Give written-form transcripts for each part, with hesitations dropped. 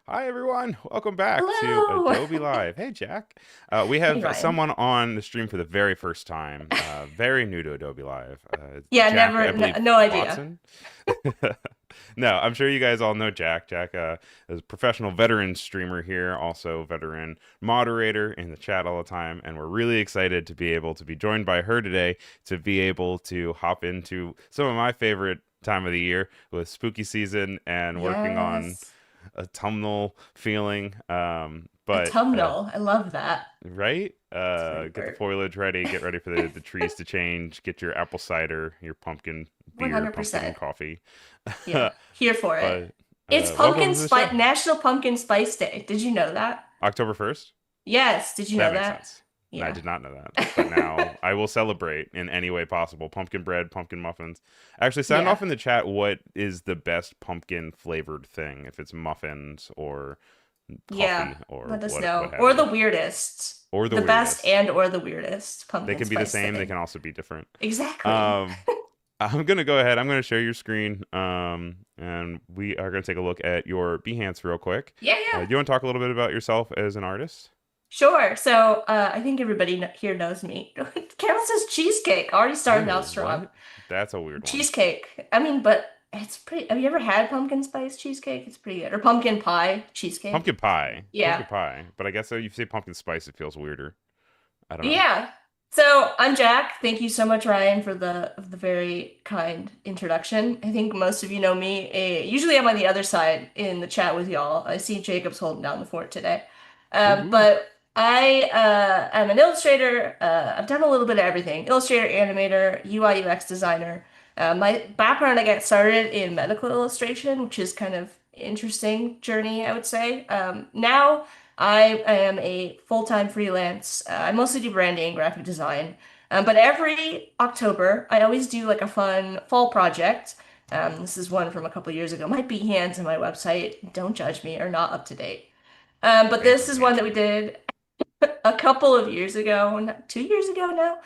Hi everyone, welcome back to Hello. Adobe Live. Hey Jack, we Hey have Ryan. someone on the stream for the very first time, very new to Adobe Live. Yeah, Jack, never, I believe no idea. Watson. No, I'm sure you guys all know Jack. Jack is a professional veteran streamer here, also veteran moderator in the chat all the time, and we're really excited to be able to be joined by her today to be able to hop into some of my favorite time of the year with spooky season and working on Yes. autumnal feeling. But Autumnal. I love that. right, It's a great get the word. foliage ready, get ready for the trees to change, get your apple cider, your pumpkin beer, pumpkin 100%. coffee. Yeah, here for it. But It's welcome to the show. National Pumpkin Spice Day. Did you know that? October 1st. Yes, did you That know makes that? sense. And I Yeah. did not know that. But now I will celebrate in any way possible. Pumpkin bread, pumpkin muffins. Actually, sound Yeah. off in the chat what is the best pumpkin flavored thing, if it's muffins or Yeah. coffee or Let us what know. have Or you. the weirdest. Or the The best weirdest. and or the weirdest They pumpkin can be the spice same, they thing. can also be different. Exactly. Um, I'm gonna go ahead. I'm gonna share your screen, and we are gonna take a look at your Behance real quick. Yeah, Do yeah. you want to talk a little bit about yourself as an artist? Sure. So I think everybody here knows me. Carol says cheesecake. Already starting Ew, out strong. what? That's a weird one. Cheesecake. I mean, but it's pretty. Have you ever had pumpkin spice cheesecake? It's pretty good. Or pumpkin pie cheesecake. Pumpkin pie, Yeah. pumpkin pie. But I guess if you say pumpkin spice, it feels weirder. I don't know. Yeah. So I'm Jack. Thank you so much, Ryan, for the very kind introduction. I think most of you know me. Usually I'm on the other side in the chat with y'all. I see Jacob's holding down the fort today. Woohoo! But I am an illustrator. I've done a little bit of everything. Illustrator, animator, UI UX designer. My background, I got started in medical illustration, which is kind of interesting journey, I would say. Now I am a full-time freelance. I mostly do branding, graphic design. But every October, I always do like a fun fall project. This is one from a couple years ago. My Behance and my website, don't judge me, are not up to date. But They this don't is one hate that we you. did a couple of years ago, 2 years ago now.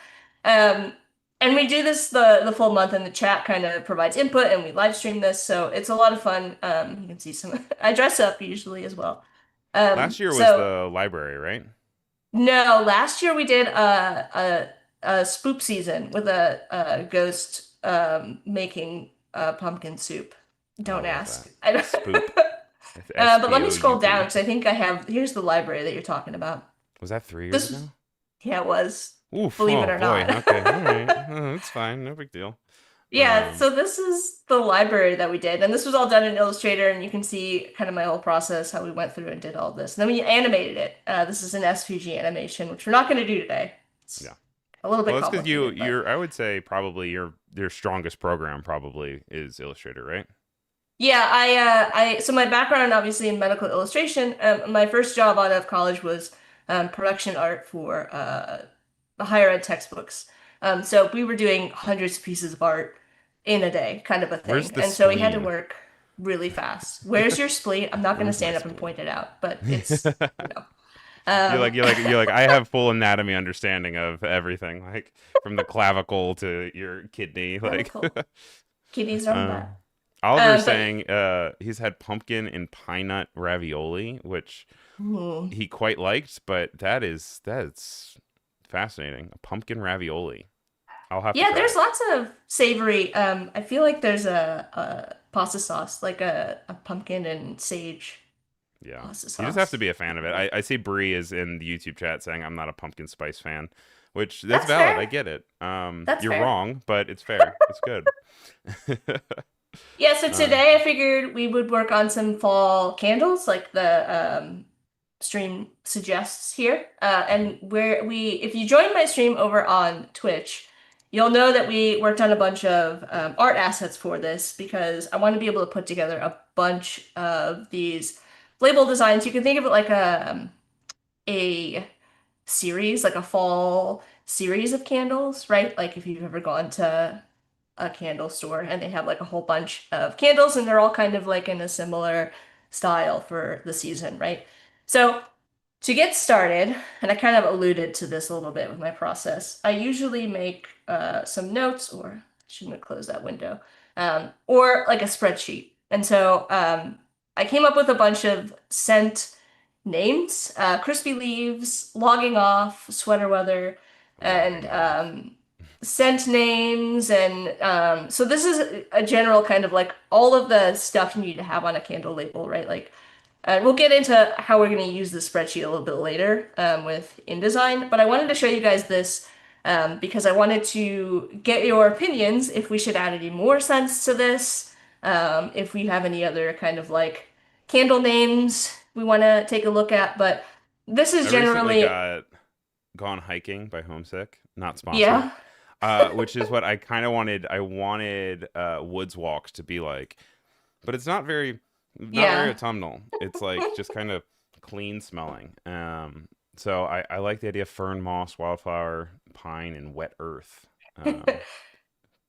Um, and we do this the full month, and the chat kind of provides input, and we live stream this, so it's a lot of fun. You can see some. I dress up usually as well. Last year was So the library, right? no, last year we did a spoop season with a ghost making pumpkin soup. Oh, I Don't love ask. that. I don't. Spoop. S But P let me O U scroll down P. because I think I have. Here's the library that you're talking about. Was that 3 years This was, ago? yeah, it was. Oof. Believe it Oh or boy. not. Okay. All right. It's fine. No big deal. Yeah, Um. so this is the library that we did, and this was all done in Illustrator, and you can see kind of my whole process, how we went through and did all this. And then we animated it. This is an SVG animation, which we're not going to do today. It's Yeah. a little Well, bit that's because complicated, but you're. I would say probably your strongest program probably is Illustrator, right? yeah, so my background obviously in medical illustration. My first job out of college was production art for the higher ed textbooks. So we were doing hundreds of pieces of art in a day, kind of a Where's thing. the And so we had to spleen? work really fast. Where's your spleen? I'm not going to Where's my stand up and spleen? point it out, but it's, you know. You're Um, like I have full anatomy understanding of everything, like from the clavicle to your kidney. Really Like, cool. Kidneys aren't uh, bad. Oliver's But saying he's had pumpkin and pine nut ravioli, which hmm. he quite liked, but that's fascinating. A pumpkin ravioli. I'll have to Yeah, try there's it. lots of savory. I feel like there's a pasta sauce, like a pumpkin and sage Yeah. pasta You just have to sauce. be a fan of it. I see Bree is in the YouTube chat saying I'm not a pumpkin spice fan, which that's That's valid. fair. I get it. That's You're fair. wrong, but it's fair. It's good. Yeah, so uh, today I figured we would work on some fall candles, like the stream suggests here. mhm. And where we, if you join my stream over on Twitch, you'll know that we worked on a bunch of art assets for this because I want to be able to put together a bunch of these label designs. You can think of it like a series, like a fall series of candles, right? Like if you've ever gone to a candle store and they have like a whole bunch of candles and they're all kind of like in a similar style for the season, right? So to get started, and I kind of alluded to this a little bit with my process, I usually make some notes, or I shouldn't have closed that window, or like a spreadsheet. And so I came up with a bunch of scent names, crispy leaves, logging off, sweater weather, and Logging off. scent names. And so this is a general kind of like all of the stuff you need to have on a candle label, right? Like, we'll get into how we're going to use the spreadsheet a little bit later with InDesign, but I wanted to show you guys this because I wanted to get your opinions if we should add any more scents to this, if we have any other kind of like candle names we want to take a look at. But this I is recently generally, got Gone Hiking by Homesick, not sponsored. yeah, Which is what I kind of wanted. I wanted Woods Walks to be like, but it's not very yeah. autumnal. It's like just kind of clean smelling. So I like the idea of fern, moss, wildflower, pine, and wet earth. Um,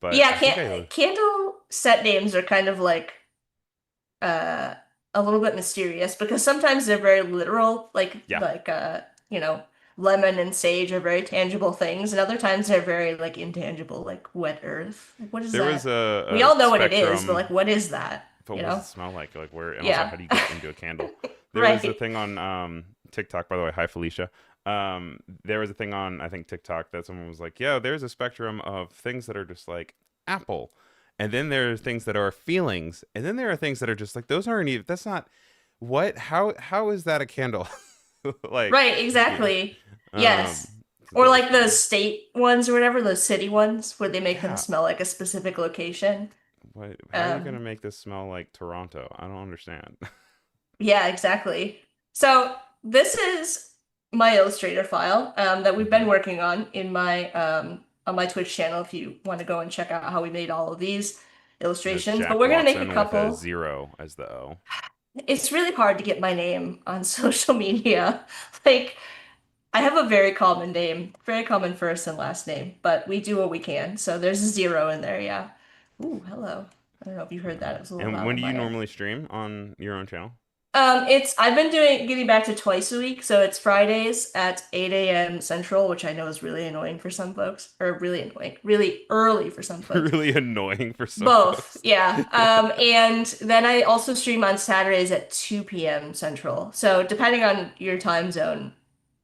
but Yeah, I think I candle set names are kind of like uh a little bit mysterious because sometimes they're very literal, yeah. you know, lemon and sage are very tangible things, and other times they're very like intangible, like wet earth. Like, what is There was that? We a all know what it is, but like spectrum, what is that? but You what does it know? smell like? Like where, and also Yeah. how do you get into a candle? There was a Right. thing on TikTok, by the way. Hi, Felicia. There was a thing on I think TikTok that someone was like, "Yeah, there's a spectrum of things that are just like apple, and then there are things that are feelings, and then there are things that are just like those aren't even. That's not what. How is that a candle? Like, Right, yeah. exactly. Um, Yes. so Or that was like the funny. state ones or whatever, those city ones where they make them Yeah. smell like a specific location. What? How are you gonna Um, make this smell like Toronto? I don't understand. Yeah, exactly. So this is my Illustrator file that we've been Hmm. working on my Twitch channel if you want to go and check out how we made all of these That's illustrations. But Jack we're gonna make a Watson with a couple. zero as the O. It's really hard to get my name on social media. Like I have a very common name, very common first and last name, but we do what we can. So there's a zero in there, yeah. Ooh, hello. I don't know if you heard that. It was a little And loud when on do you my end. normally stream on your own channel? I've been getting back to twice a week, so it's Fridays at 8 a.m. Central, which I know is really annoying for some folks, or really annoying, really early for some folks. Really annoying for some Both, folks. yeah. And then I also stream on Saturdays at 2 p.m. Central. So depending on your time zone,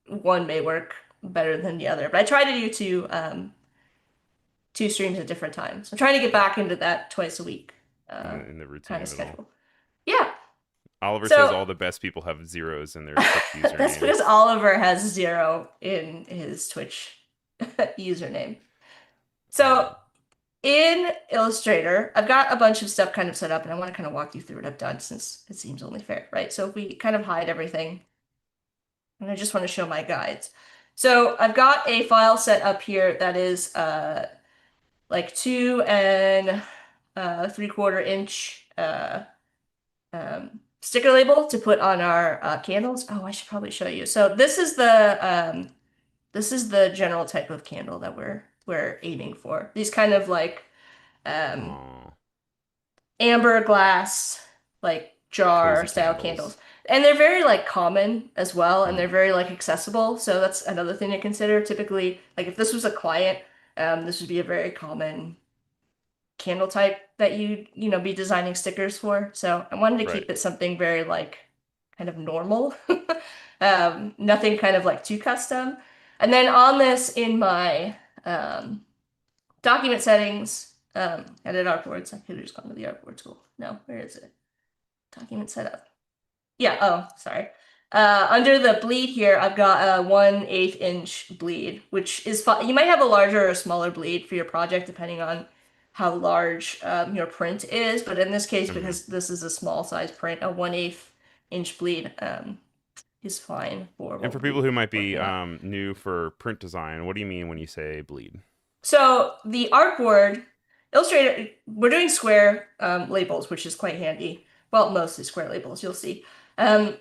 one may work better than the other. But I try to do two streams at different times. I'm trying to get Yeah, back into that twice a week uh, in the routine kind of of it all. schedule. Yeah. Oliver says So all the best people have zeros in their Twitch that's because usernames. Oliver has zero in his Twitch username. So Um, in Illustrator, I've got a bunch of stuff kind of set up and I want to kind of walk you through what I've done since it seems only fair, right? So if we kind of hide everything and I just want to show my guides. So I've got a file set up here that is like 2 and 3/4 inch sticker label to put on our candles. Oh, I should probably show you. So this is the general type of candle that we're aiming for. These kind of like um, aw, amber glass, like jar cozy style candles. candles. And they're very like common as well, and they're Hmm. very like accessible. So that's another thing to consider. Typically, like if this was a client, this would be a very common candle type that you be designing stickers for. So I wanted to Right. keep it something very like kind of normal. Nothing kind of like too custom. And then on this in my document settings, edit artboards. I could have just gone to the artboard tool. No, where is it? Document setup. Yeah, oh, sorry. Under the bleed here, I've got a 1/8 inch bleed, which is fine. You might have a larger or smaller bleed for your project, depending on how large your print is. But in this case, Hmm. because this is a small size print, a 1/8 inch bleed is fine for And what for we'll people be who might be working on. new for print design, what do you mean when you say bleed? So the artboard, Illustrator, we're doing square labels, which is quite handy. Well, mostly square labels, you'll see. Um,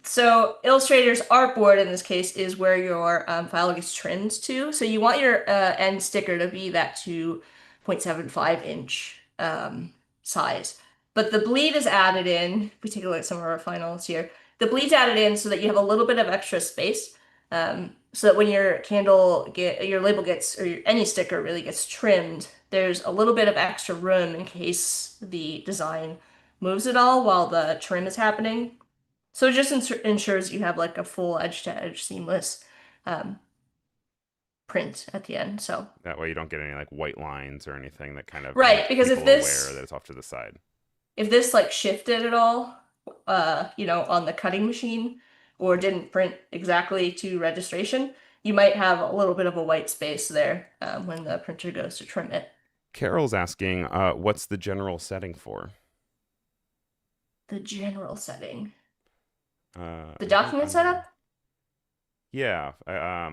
So Illustrator's artboard in this case is where your file gets trimmed to. So you want your end sticker to be that 2.75 inch size. But the bleed is added in. If we take a look at some of our finals here, the bleed's added in so that you have a little bit of extra space. So that when your label gets, or any sticker really gets trimmed, there's a little bit of extra room in case the design moves at all while the trim is happening. So it just ensures you have like a full edge-to-edge seamless um, print at the end. So That way you don't get any like white lines or anything that kind of right, make because people aware that it's off to the side. if this like shifted at all, on the cutting machine or didn't print exactly to registration, you might have a little bit of a white space there when the printer goes to trim it. Carol's asking, what's the general setting for? The general setting. The I think document under. setup? Yeah,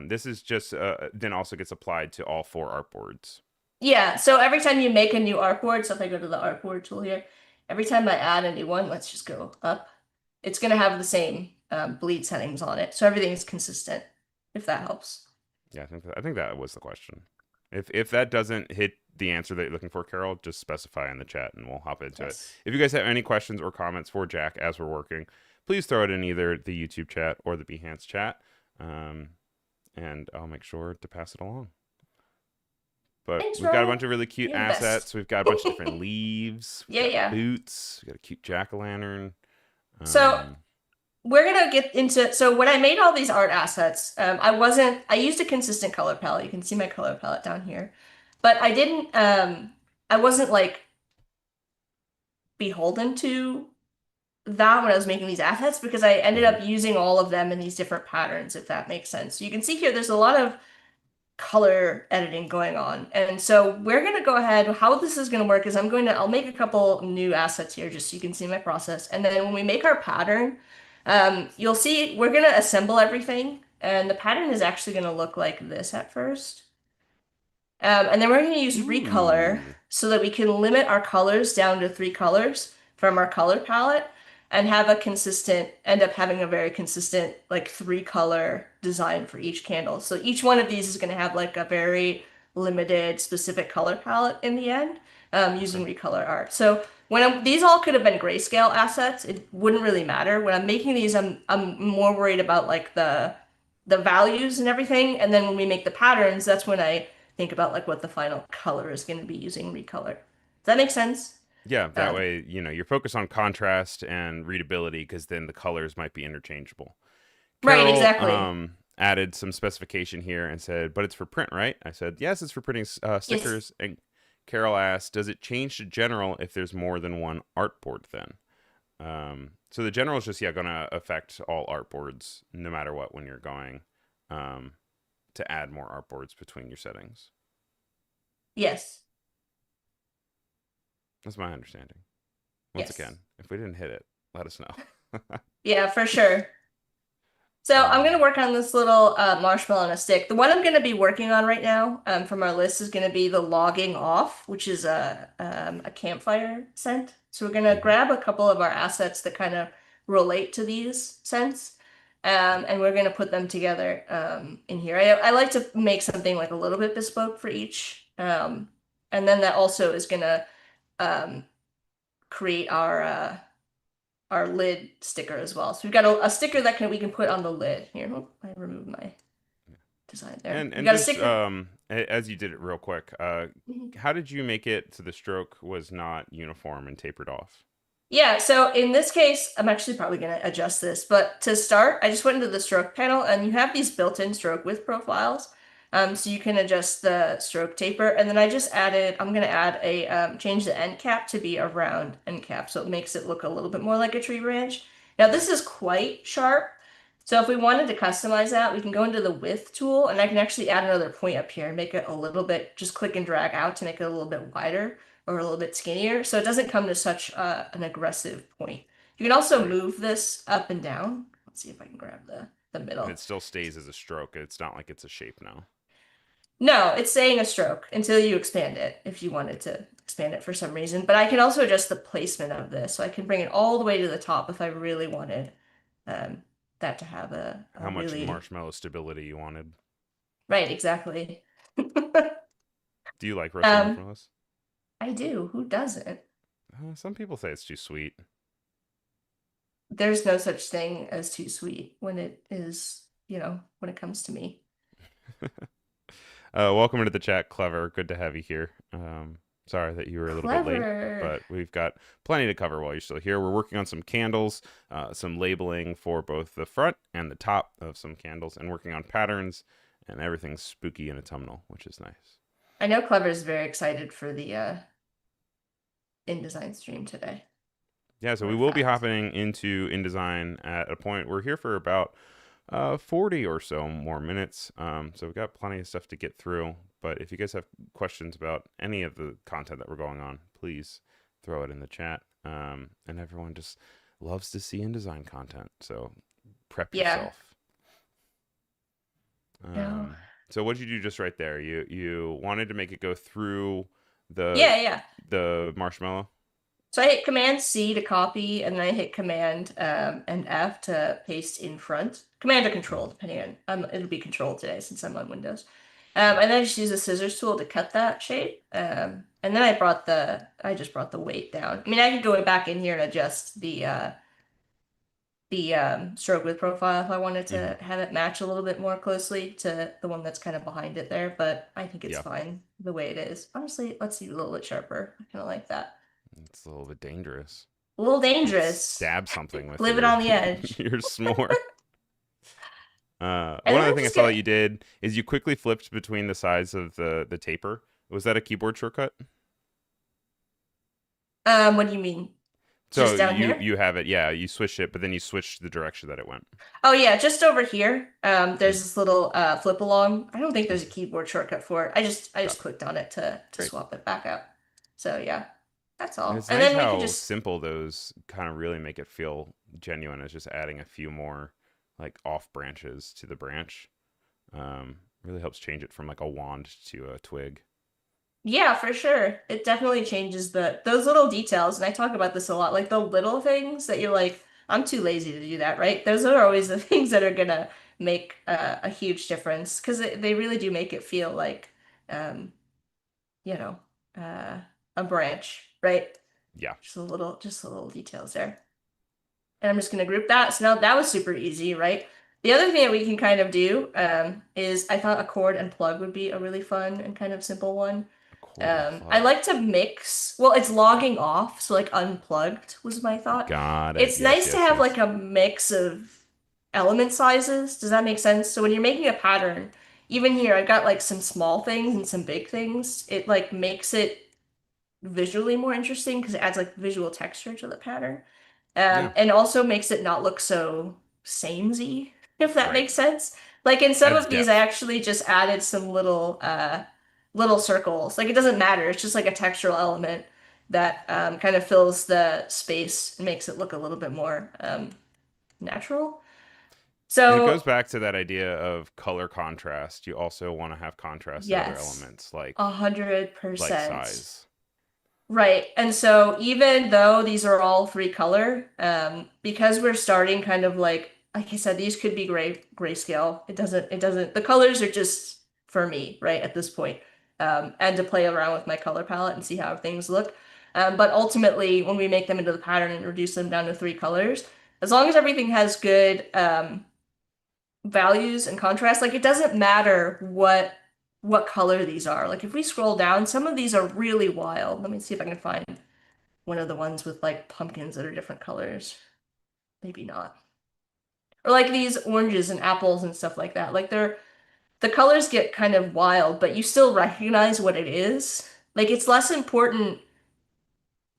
this is just then also gets applied to all four artboards. Yeah, so every time you make a new artboard, so if I go to the artboard tool here, every time I add a new one, let's just go up, it's going to have the same bleed settings on it. So everything's consistent, if that helps. Yeah, I think that was the question. If that doesn't hit the answer that you're looking for, Carol, just specify in the chat and we'll hop into it. Yes. If you guys have any questions or comments for Jack as we're working, please throw it in either the YouTube chat or the Behance chat, and I'll make sure to pass it along. But Thanks, we've got a Ryan. bunch of really cute You're the best. assets. We've got a bunch of different leaves. We've Yeah, got yeah. boots. We've got a cute jack-o'-lantern. So Um, we're gonna get into, so when I made all these art assets, I used a consistent color palette. You can see my color palette down here, but I wasn't like beholden to that when I was making these assets because I ended mhm. up using all of them in these different patterns, if that makes sense. So you can see here, there's a lot of color editing going on. And so we're going to go ahead. How this is going to work is I'll make a couple new assets here just so you can see my process. And then when we make our pattern, you'll see we're going to assemble everything. And the pattern is actually going to look like this at first. And then we're going to use Recolor Ooh. so that we can limit our colors down to 3 colors from our color palette and end up having a very consistent, like 3 color design for each candle. So each one of these is going to have like a very limited, specific color palette in the end, Okay. using Recolor art. So these all could have been grayscale assets. It wouldn't really matter. When I'm making these, I'm more worried about like the values and everything. And then when we make the patterns, that's when I think about like what the final color is going to be using Recolor. Does that make sense? Yeah, that Um, way, you're focused on contrast and readability because then the colors might be interchangeable. right, Carol exactly. added some specification here and said, but it's for print, right? I said, yes, it's for printing Yes. stickers. And Carol asked, does it change to general if there's more than one artboard then? So the general is just, yeah, going to affect all artboards no matter what when you're going um, to add more artboards between your settings. Yes. That's my understanding. Once Yes. again, if we didn't hit it, let us know. Yeah, for sure. So I'm going to um, work on this little marshmallow on a stick. The one I'm going to be working on right now from our list is going to be the logging off, which is a campfire scent. So we're going to mhm. grab a couple of our assets that kind of relate to these scents, and we're going to put them together in here. I like to make something like a little bit bespoke for each, and then that also is going to um, create our lid sticker as well. So we've got a sticker that we can put on the lid. Here, oh, I removed my design there. We And got a just sticker. as you did it real quick, Mhm. how did you make it so the stroke was not uniform and tapered off? Yeah, so in this case, I'm actually probably going to adjust this, but to start, I just went into the stroke panel and you have these built-in stroke width profiles. So you can adjust the stroke taper. And then I'm going to add change the end cap to be a round end cap. So it makes it look a little bit more like a tree branch. Now this is quite sharp. So if we wanted to customize that, we can go into the width tool and I can actually add another point up here and make it a little bit, just click and drag out to make it a little bit wider or a little bit skinnier, so it doesn't come to such an aggressive point. You can also Right. move this up and down. Let's see if I can grab the And middle. it still stays as a stroke. It's not like it's a shape now. No, it's saying a stroke until you expand it, if you wanted to expand it for some reason. But I can also adjust the placement of this, so I can bring it all the way to the top if I really wanted um, that to have a How much really, marshmallow stability you wanted. right, exactly. Do you like roasted Um, marshmallows? I do. Who doesn't? Some people say it's too sweet. There's no such thing as too sweet when it is, when it comes to me. Welcome into the chat, Clever. Good to have you here. Sorry that you were a little bit late, Clever. but we've got plenty to cover while you're still here. We're working on some candles, some labeling for both the front and the top of some candles, and working on patterns, and everything's spooky in autumnal, which is nice. I know Clever is very excited for the InDesign stream today, Yeah, so for we a will be fact. hopping into InDesign at a point. We're here for about 40 or so more minutes. So we've got plenty of stuff to get through. But if you guys have questions about any of the content that we're going on, please throw it in the chat. And everyone just loves to see InDesign content. So prep Yeah. yourself. No. So what did you do just right there? You wanted to make it go through the Yeah, yeah. the marshmallow. So I hit Command C to copy, and then I hit Command and F to paste in front. Command or Control, Mhm. depending on. It'll be Control today since I'm on Windows. Yeah, And then I just use the scissors tool to cut that shape. And then I just brought the weight down. I mean, I could go back in here and adjust the stroke width profile if I wanted hmm to have it match a little bit more closely to the one that's kind of behind it there, but I think it's yeah. fine the way it is. Honestly, let's see a little bit sharper. I kind of like that. It's a little bit dangerous. A little Could dangerous. stab something with Living your on the edge. your s'more. And One then other I'm thing I just saw gonna that you did is you quickly flipped between the sides of the taper. Was that a keyboard shortcut? what do you mean? So Just down you here? you have it, yeah. You switched it, but then you switched the direction that it went. Oh yeah, just over here. Mm, There's this little flip along. I don't think there's a mhm. keyboard shortcut for it. I just Got it. clicked on it to Great. swap it back out. So yeah, that's And all. it's And nice then we could how just simple those kind of really make it feel genuine. It's just adding a few more like off branches to the branch. Really helps change it from like a wand to a twig. yeah, for sure. It definitely changes the those little details, and I talk about this a lot, like the little things that you're like, I'm too lazy to do that, right? Those are always the things that are gonna make a huge difference because they really do make it feel like, um, you know, uh, a branch, right? Yeah, Just the little details there. And I'm just gonna group that. So now that was super easy, right? The other thing that we can kind of do is I thought a chord and plug would be a really fun and kind of simple one. a cord and I plug. like to mix, well, it's logging off, so like unplugged was my thought. Got it. It's Yes, nice to yes, have yes. like a mix of element sizes. Does that make sense? So when you're making a pattern, even here, I've got like some small things and some big things. It like makes it visually more interesting because it adds like visual texture to the pattern. Yeah, And also makes it not look so samey, if that right. makes sense. Like in some Adds of these, I depth. actually just added some little circles. Like it doesn't matter. It's just like a textural element that kind of fills the space and makes it look a little bit more natural. And it So goes back to that idea of color contrast. You also want to have contrast to other yes, elements a hundred like percent. size. Right. And so even though these are all three color, because we're starting kind of like I said, these could be grayscale. The colors are just for me, right, at this point. And to play around with my color palette and see how things look. But ultimately, when we make them into the pattern and reduce them down to three colors, as long as everything has good values and contrast, like it doesn't matter what color these are. Like if we scroll down, some of these are really wild. Let me see if I can find one of the ones with like pumpkins that are different colors. Maybe not. Or like these oranges and apples and stuff like that. Like the colors get kind of wild, but you still recognize what it is. Like it's less important.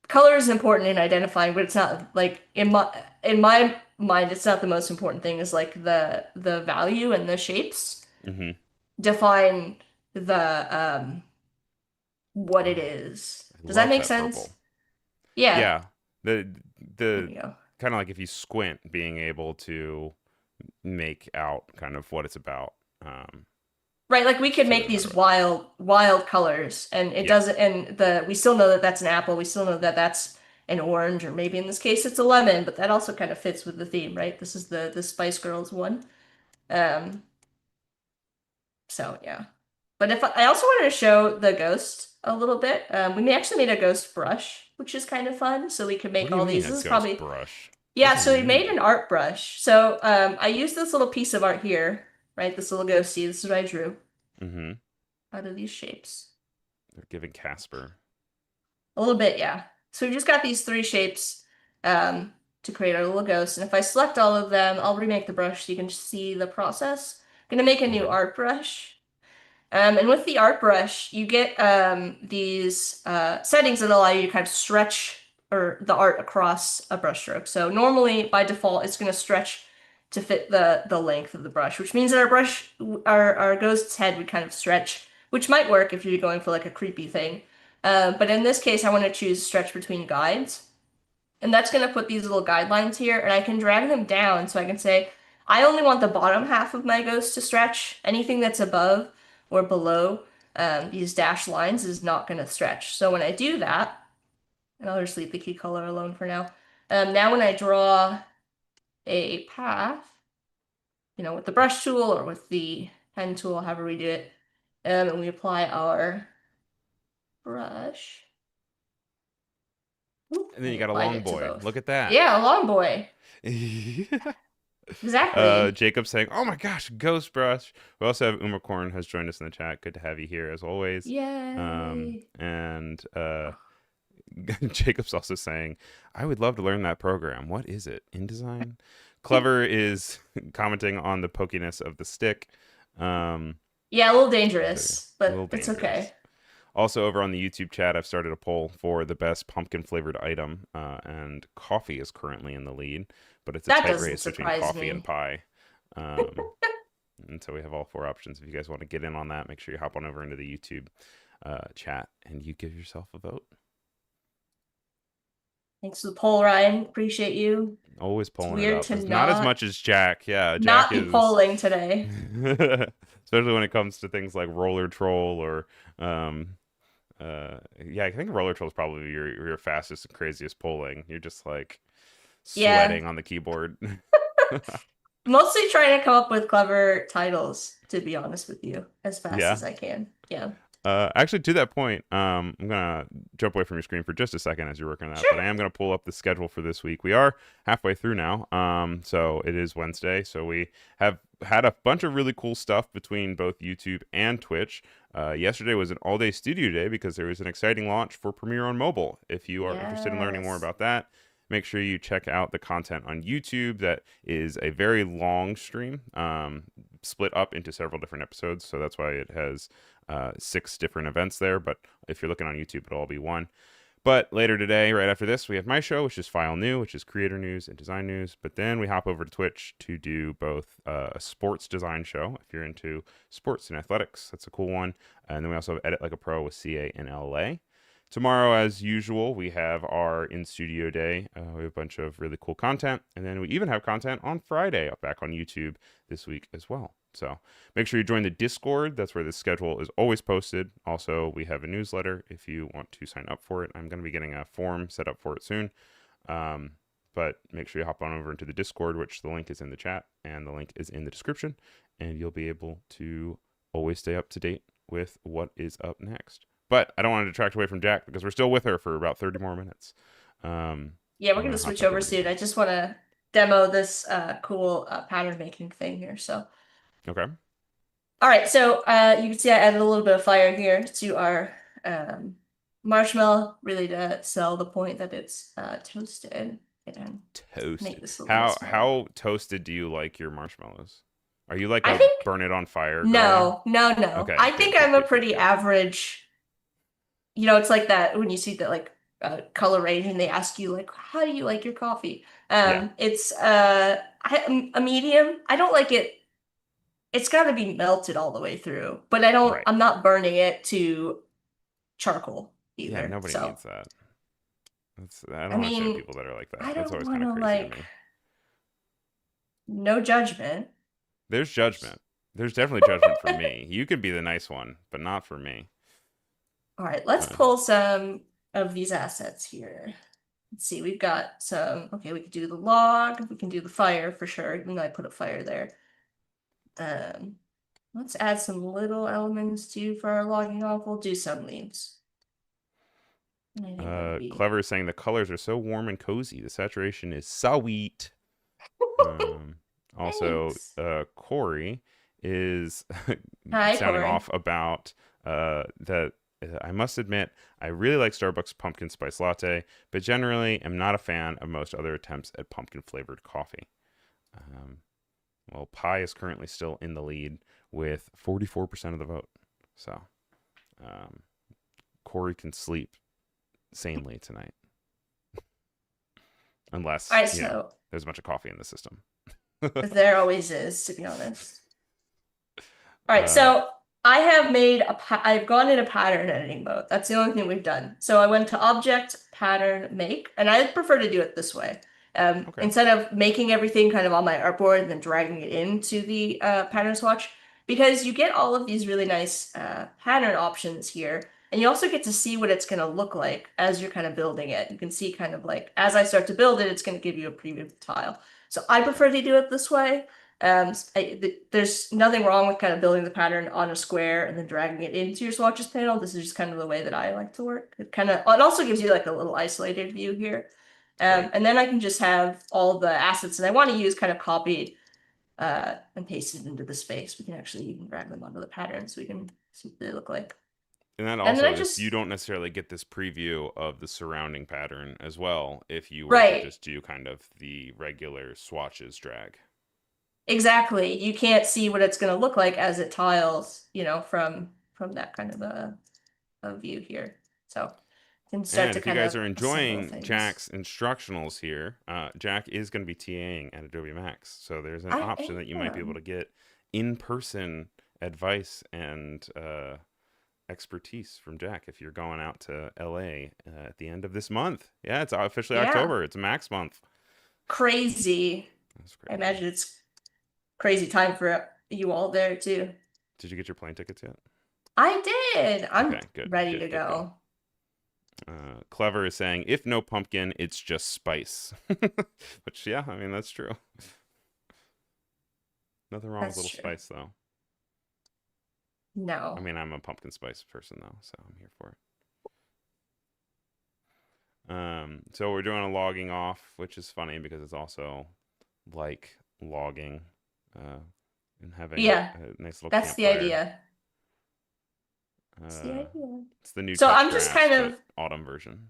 Color is important in identifying, but it's not like in my mind, it's not the most important thing. Is like the value and the shapes Hmm. define the what it Oh, is. I Does that love make that sense? purple. Yeah. Yeah, the There the we go. kind of like if you squint, being able to make out kind of what it's about. Right, like we could For make the matter these of it. wild colors, and it Yeah. doesn't, and the we still know that that's an apple. We still know that that's an orange, or maybe in this case it's a lemon, but that also kind of fits with the theme, right? This is the Spice Girls one. Um, so yeah. But if I also wanted to show the ghost a little bit, we actually made a ghost brush, which is kind of fun. So we could What make do you all mean these. a This is ghost probably brush? What yeah. does that So we even made mean? an art brush. So I used this little piece of art here, right? This little ghosty. This is what I drew Mm-hmm. out of these shapes. They're giving Casper. A little bit, yeah. So we've just got these three shapes um, to create our little ghost. And if I select all of them, I'll remake the brush so you can see the process. I'm gonna make a new Hmm. art brush. And with the art brush, you get these settings that allow you to kind of stretch or the art across a brushstroke. So normally, by default, it's going to stretch to fit the length of the brush, which means that our ghost's head would kind of stretch, which might work if you're going for like a creepy thing. But in this case, I want to choose stretch between guides. And that's going to put these little guidelines here, and I can drag them down so I can say, I only want the bottom half of my ghost to stretch. Anything that's above or below these dashed lines is not going to stretch. So when I do that, and I'll just leave the key color alone for now. Now when I draw a path, with the brush tool or with the pen tool, however we do it, and we apply our brush, whoop, And then and you we got a applied long it to boy. Look both. at that. Yeah, long boy. Exactly. Jacob saying, "Oh my gosh, Ghost Brush." We also have Umacorn has joined us in the chat. Good to have you here as always. Yay. And Jacob's also saying, "I would love to learn that program. What is it? InDesign?" Clever is commenting on the pokiness of the stick. Um, Yeah, a little so yeah, dangerous, a little but it's okay. dangerous. Also, over on the YouTube chat, I've started a poll for the best pumpkin flavored item, and coffee is currently in the lead, but it's a That tight doesn't race between surprise coffee and me. pie. Um, and so we have all four options. If you guys want to get in on that, make sure you hop on over into the YouTube chat and you give yourself a vote. Thanks for the poll, Ryan. Appreciate you. Always It's pulling it weird up. to It's not as much as Jack. Yeah, Jack not be is, polling today. especially when it comes to things like Roller Troll or um, yeah, I think Roller Troll is probably your fastest and craziest polling. You're just like Yeah, sweating on the keyboard. mostly trying to come up with clever titles, to be honest with you, as fast Yeah. as I can. Yeah. Actually, to that point, I'm gonna jump away from your screen for just a second as you're working on that, but Sure. I am gonna pull up the schedule for this week. We are halfway through now, so it is Wednesday. So we have had a bunch of really cool stuff between both YouTube and Twitch. Yesterday was an all-day studio day because there was an exciting launch for Premiere on mobile. If you are interested in learning more Yes. about that, make sure you check out the content on YouTube. That is a very long stream, split up into several different episodes. So that's why it has 6 different events there. But if you're looking on YouTube, it'll all be one. But later today, right after this, we have my show, which is File New, which is creator news and design news. But then we hop over to Twitch to do both a sports design show, if you're into sports and athletics. That's a cool one. And then we also have Edit Like a Pro with CA in LA. Tomorrow, as usual, we have our in studio day. We have a bunch of really cool content. And then we even have content on Friday back on YouTube this week as well. So make sure you join the Discord. That's where the schedule is always posted. Also, we have a newsletter if you want to sign up for it. I'm going to be getting a form set up for it soon. Um, but make sure you hop on over into the Discord, which the link is in the chat and the link is in the description. And you'll be able to always stay up to date with what is up next. But I don't want to detract away from Jack because we're still with her for about 30 more minutes. Yeah, we're I'm going gonna to hop switch back over over to soon. Jack. I just want to demo this cool pattern making thing here. So, Okay. all right. So you can see I added a little bit of fire here to our um, marshmallow, really to sell the point that it's toasted and make Toasted. this a little bit smaller. How toasted do you like your marshmallows? Are you like I a think burn it on fire girly? no, no, no. Okay, I good, think good, I'm a good, good, pretty good. average. It's like that when you see that like color range and they ask you like, how do you like your coffee? Yeah, It's a medium. I don't like it. It's got to be melted all the way through, but right. I'm not burning it to charcoal Yeah, either. nobody So, needs that. I I don't understand mean, people that are like that. I That's don't always want kind of to crazy to like, me. no judgment. There's judgment. There's definitely judgment for me. You can be the nice one, but not for me. All right, let's Uh, pull some of these assets here. Let's see, we've got some, okay, we could do the log, we can do the fire for sure, even though I put a fire there. Um, let's add some little elements too for our logging off. We'll do some leaves. I think that'll be Clever is saying the colors are so warm and cozy. The saturation is sweet. Um, also, thanks. Corey is Hi, sounding Corey. off about that I must admit, I really like Starbucks pumpkin spice latte, but generally am not a fan of most other attempts at pumpkin flavored coffee. Um, well, pie is currently still in the lead with 44% of the vote. So, um, Corey can sleep sanely tonight, All unless, right, so there's a bunch of coffee in the system. there always is, to be honest. All right, uh, so I have made I've gone into pattern editing mode. That's the only thing we've done. So I went to Object, Pattern, Make, and I prefer to do it this way. okay. Instead of making everything kind of on my artboard and then dragging it into the pattern swatch, because you get all of these really nice pattern options here, and you also get to see what it's going to look like as you're kind of building it. You can see kind of like as I start to build it, it's going to give you a preview of the tile. So I prefer to do it this way. There's nothing wrong with kind of building the pattern on a square and then dragging it into your swatches panel. This is just kind of the way that I like to work. It also gives you like a little isolated view here. Right. And then I can just have all the assets that I want to use kind of copied and pasted into the space. We can actually even drag them onto the pattern so we can see what they look like. And that And then also, I if you just, don't necessarily get this preview of the surrounding pattern as well, if you were to right, just do kind of the regular swatches drag. exactly. You can't see what it's going to look like as it tiles, from that kind of a view here. So you can start And to if you kind guys of are assemble enjoying things. Jack's instructionals here, Jack is going to be TAing at Adobe Max. So there's an I option that you might be able am. to get in person advice and expertise from Jack if you're going out to LA at the end of this month. Yeah, it's officially Yeah. October. It's Max month. Crazy. That's I crazy. imagine it's crazy time for you all there too. Did you get your plane tickets yet? I did. I'm Okay, good, ready good, to good, good. go. Clever is saying, if no pumpkin, it's just spice. Which, yeah, I mean, that's true. Nothing wrong with a That's little true. spice, though. I No. mean, I'm a pumpkin spice person, though, so I'm here for it. So we're doing a logging off, which is funny because it's also like logging uh, and having Yeah, a nice little that's the campfire. idea. That's the Uh, idea. it's the new So touch I'm just grass, kind but of autumn version.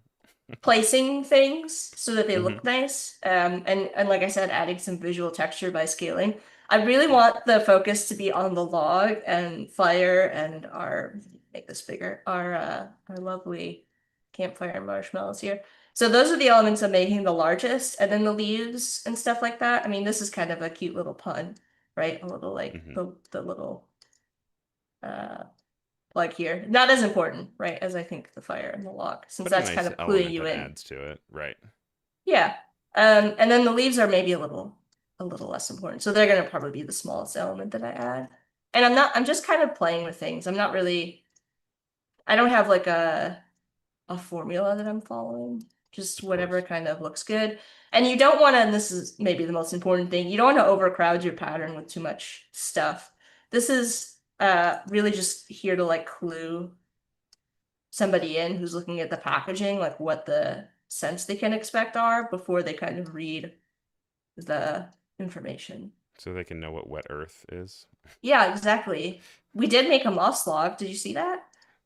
placing things so that they Hmm. look nice. And like I said, adding some visual texture by scaling. I really Yeah. want the focus to be on the log and fire and our make this bigger. Our lovely campfire and marshmallows here. So those are the elements I'm making the largest, and then the leaves and stuff like that. I mean, this is kind of a cute little pun, right? A little like Hmm. the little uh plug here. Not as important, right, as I think the fire and the log, since But a that's kind nice of cluing element you that in. adds to it, right? Yeah. And then the leaves are maybe a little less important. So they're gonna probably be the smallest element that I add. And I'm just kind of playing with things. I don't have like a formula that I'm following. Just Of whatever course. kind of looks good. And you don't want to, and this is maybe the most important thing, you don't want to overcrowd your pattern with too much stuff. This is really just here to like clue somebody in who's looking at the packaging, like what the scents they can expect are before they kind of read the information. So they can know what wet earth is. Yeah, exactly. We did make a moss log. Did you see that?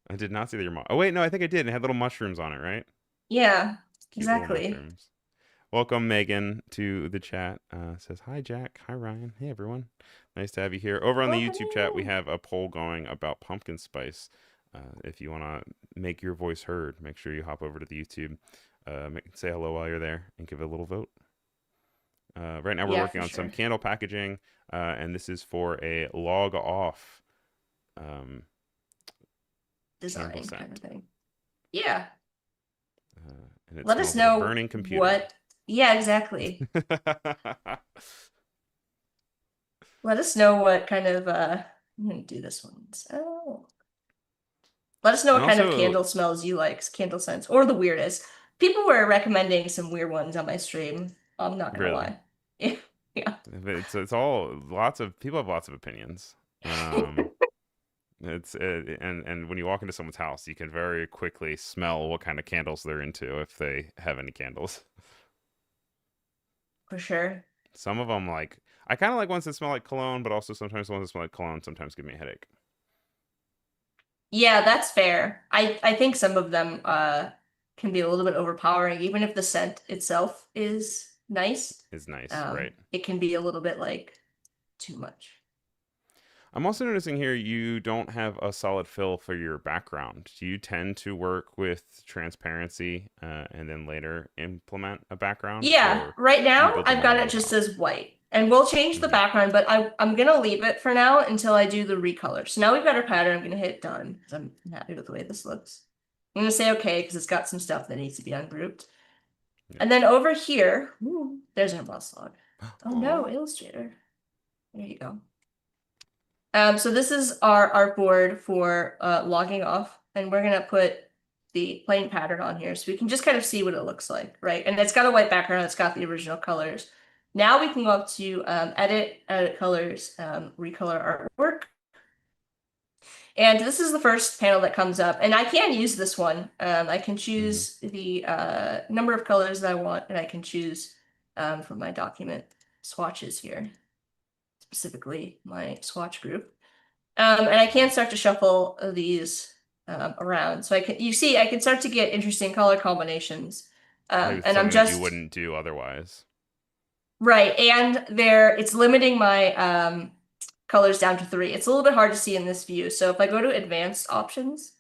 I did not see that your mom. Oh wait, no, I think I did. It had little mushrooms on it, right? Yeah, Cute little exactly. mushrooms. Welcome Megan to the chat. Says hi Jack, hi Ryan, hey everyone. Nice to have you here. Over on the Welcome YouTube chat, we in. have a poll going about pumpkin spice. If you want to make your voice heard, make sure you hop over to the YouTube, say hello while you're there, and give it a little vote. Right now, we're Yeah, working for on some sure. candle packaging, and this is for a log off um, candle Design kind of scent. thing. Yeah. And it Let us smells like a know burning computer. what. Yeah, exactly. Let us know what kind of I'm gonna do this one. So let us know And what kind of also, candle smells you like, candle scents, or the weirdest. People were recommending some weird ones on my stream. I'm not gonna really, lie. Yeah. it's all lots of people have lots of opinions. Um, it's and when you walk into someone's house, you can very quickly smell what kind of candles they're into if they have any candles. For sure. Some of them like I kind of like ones that smell like cologne, but also sometimes ones that smell like cologne sometimes give me a headache. Yeah, that's fair. I think some of them can be a little bit overpowering, even if the scent itself is nice. Is nice, right? It can be a little bit like too much. I'm also noticing here you don't have a solid fill for your background. Do you tend to work with transparency and then later implement a background, Yeah, or right do you now build them I've all got out it of the just box? as white. And we'll change the Hmm. background, but I'm gonna leave it for now until I do the recolor. So now we've got our pattern. I'm gonna hit done because I'm happy with the way this looks. I'm gonna say okay because it's got some stuff that needs to be ungrouped. Yeah. And then over here, ooh, there's our emboss log. Oh no, Oh, Illustrator. There you go. So this is our artboard for logging off, and we're gonna put the plain pattern on here so we can just kind of see what it looks like, right? And it's got a white background, it's got the original colors. Now we can go up to edit colors, recolor artwork. And this is the first panel that comes up, and I can use this one. I can hmm. choose the number of colors that I want, and I can choose from my document swatches here, specifically my swatch group. And I can start to shuffle these around. So you see, I can start to get interesting color combinations. Like And I'm something that you just, wouldn't do otherwise. right. And it's limiting my colors down to three. It's a little bit hard to see in this view. So if I go to advanced options,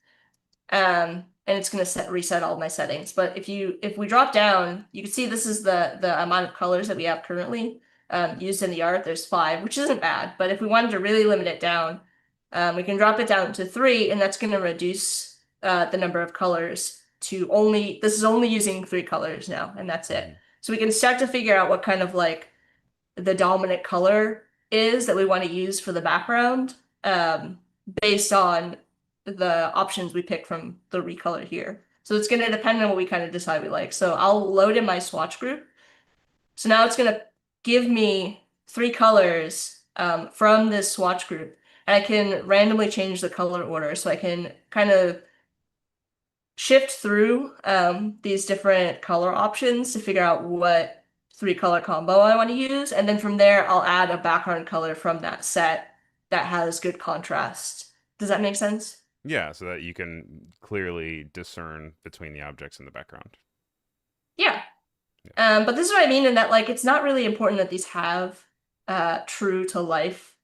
and it's going to reset all my settings. But if we drop down, you can see this is the amount of colors that we have currently used in the art. There's five, which isn't bad. But if we wanted to really limit it down, we can drop it down to three, and that's going to reduce the number of colors to only. This is only using three colors now, and that's it. Hmm. So we can start to figure out what kind of like the dominant color is that we want to use for the background um, based on the options we pick from the recolor here. So it's going to depend on what we kind of decide we like. So I'll load in my swatch group. So now it's going to give me three colors from this swatch group. And I can randomly change the color order. So I can kind of shift through these different color options to figure out what three color combo I want to use. And then from there, I'll add a background color from that set that has good contrast. Does that make sense? Yeah, so that you can clearly discern between the objects in the background. Yeah. Yeah. But this is what I mean in that like it's not really important that these have true to life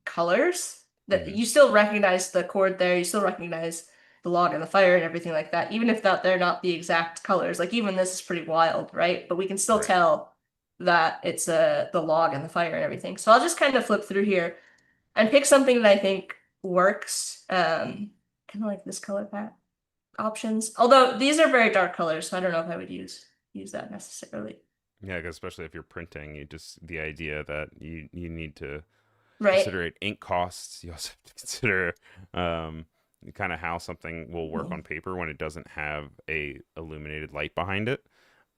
colors that Hmm. you still recognize the chord there, you still recognize the log and the fire and everything like that, even if they're not the exact colors. Like even this is pretty wild, right? But we can still Right. tell that it's the log and the fire and everything. So I'll just kind of flip through here and pick something that I think works. Kind of like this color palette options. Although these are very dark colors, so I don't know if I would use that necessarily. Yeah, 'cause especially if you're printing, you just the idea that you need to Right? consider ink costs. You also have to consider um, kind of how something will work Mhm. on paper when it doesn't have a illuminated light behind it.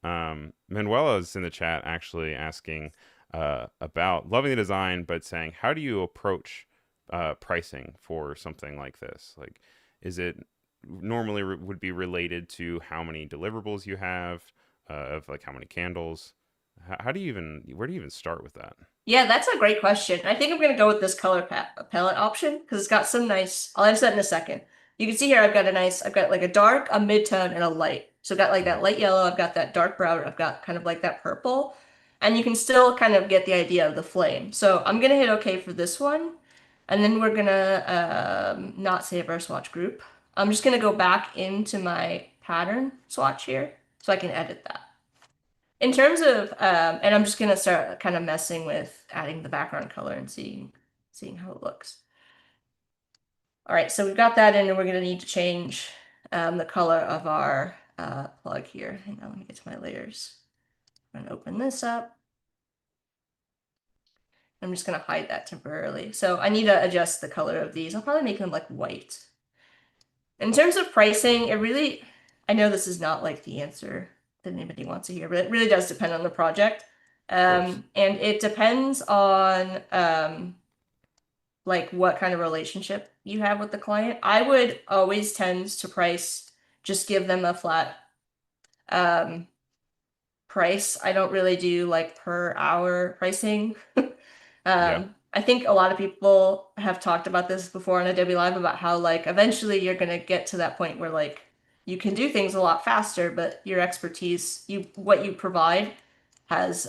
Manuela's in the chat actually asking about loving the design, but saying, how do you approach pricing for something like this? Like, is it normally would be related to how many deliverables you have, of like how many candles? How do you even, where do you even start with that? Yeah, that's a great question. I think I'm gonna go with this color pa palette option because it's got some nice. I'll answer that in a second. You can see here I've got like a dark, a mid-tone, and a light. So I've got like Mhm. that light yellow, I've got that dark brown, I've got kind of like that purple, and you can still kind of get the idea of the flame. So I'm gonna hit OK for this one, and then we're gonna not save our swatch group. I'm just gonna go back into my pattern swatch here so I can edit that. In terms of, and I'm just gonna start kind of messing with adding the background color and seeing how it looks. All right, so we've got that in, and we're gonna need to change the color of our plug here. Hang on, let me get to my layers. I'm gonna open this up. I'm just gonna hide that temporarily. So I need to adjust the color of these. I'll probably make them like white. In terms of pricing, I know this is not like the answer that anybody wants to hear, but it really does depend on the project. Of course. And it depends on like what kind of relationship you have with the client. I would always tend to just give them a flat um, price. I don't really do like per hour pricing. Yeah. I think a lot of people have talked about this before on Adobe Live about how like eventually you're gonna get to that point where like you can do things a lot faster, but your expertise, what you provide has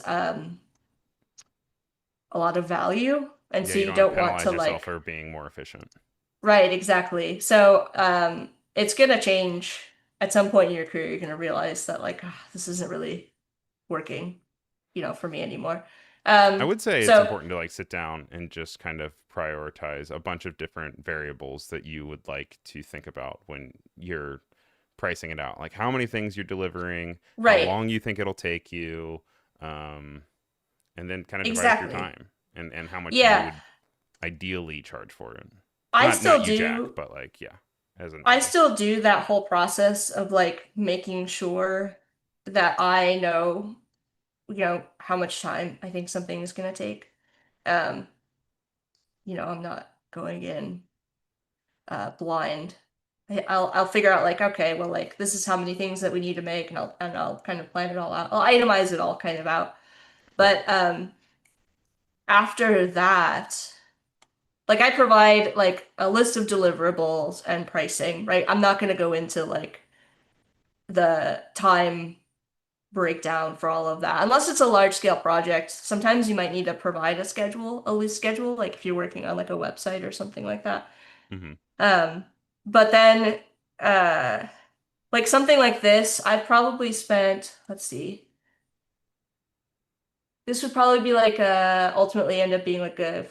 a lot of value. And Yeah, so you you don't want to don't want to penalize yourself like, for being more efficient. right, exactly. So it's gonna change at some point in your career. You're gonna realize that like "Ah, this isn't really working, for me anymore. I would say it's So important to like sit down and just kind of prioritize a bunch of different variables that you would like to think about when you're pricing it out. Like how many things you're delivering, how right, long you think it'll take you, um, and then kind of divide up your exactly. time and how much you Yeah, would ideally charge for it. I Not still you, Jack, do. but like yeah, as an I artist. still do that whole process of like making sure that I know, how much time I think something is gonna take. Um, I'm not going in blind. I'll figure out like, okay, well, like this is how many things that we need to make, and I'll kind of plan it all out. I'll itemize it all kind of out. Right. But after that, like I provide like a list of deliverables and pricing, right? I'm not gonna go into like the time breakdown for all of that. Unless it's a large scale project, sometimes you might need to provide a loose schedule, like if you're working on like a website or something like that. Mm-hmm. Um, but then uh like something like this, I've probably spent, let's see, this would probably be like ultimately end up being like a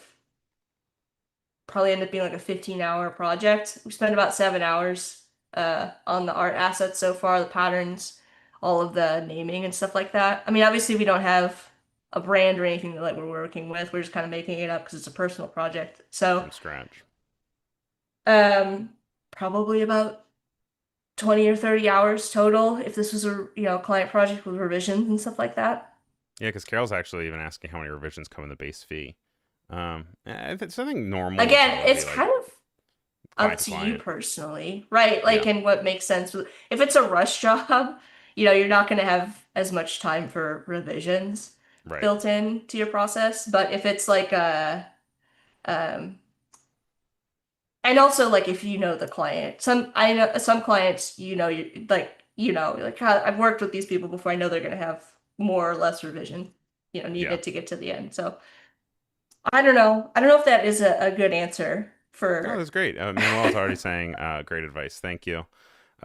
probably end up being like a 15-hour project. We spent about 7 hours on the art assets so far, the patterns, all of the naming and stuff like that. I mean, obviously we don't have a brand or anything that like we're working with. We're just kind of making it up because it's a personal project. So From scratch. um probably about 20 or 30 hours total if this was a client project with revisions and stuff like that. Yeah, because Carol's actually even asking how many revisions come in the base fee. I think something normal would Again, probably be it's like kind of up client to to you client. personally, right? Like, Yeah, and what makes sense if it's a rush job, you're not going to have as much time for revisions right. built in to your process. But if it's like um, and also like if you know the client, I know some clients, like I've worked with these people before. I know they're going to have more or less revision, Yeah. needed to get to the end. So I don't know. I don't know if that is a good answer No, for. that's great. Manuel's already saying great advice. Thank you.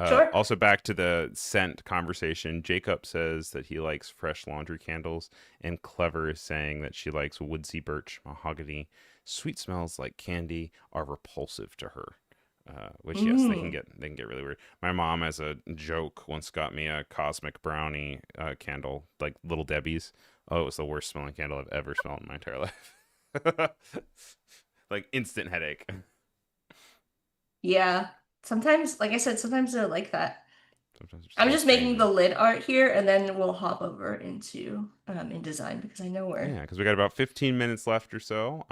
Sure. Also, back to the scent conversation, Jacob says that he likes fresh laundry candles, and Clever is saying that she likes woodsy birch, mahogany. Sweet smells like candy are repulsive to her. Which yes, Mm. they can get really weird. My mom, as a joke, once got me a cosmic brownie candle, like Little Debbie's. Oh, it was the worst smelling candle I've ever smelled in my entire life. Like instant headache. Yeah. Sometimes, like I said, sometimes they're like that. Sometimes it I'm smells just making the strangely. lid art here, and then we'll hop over into InDesign because I know Yeah, where. because we got about 15 minutes left or so.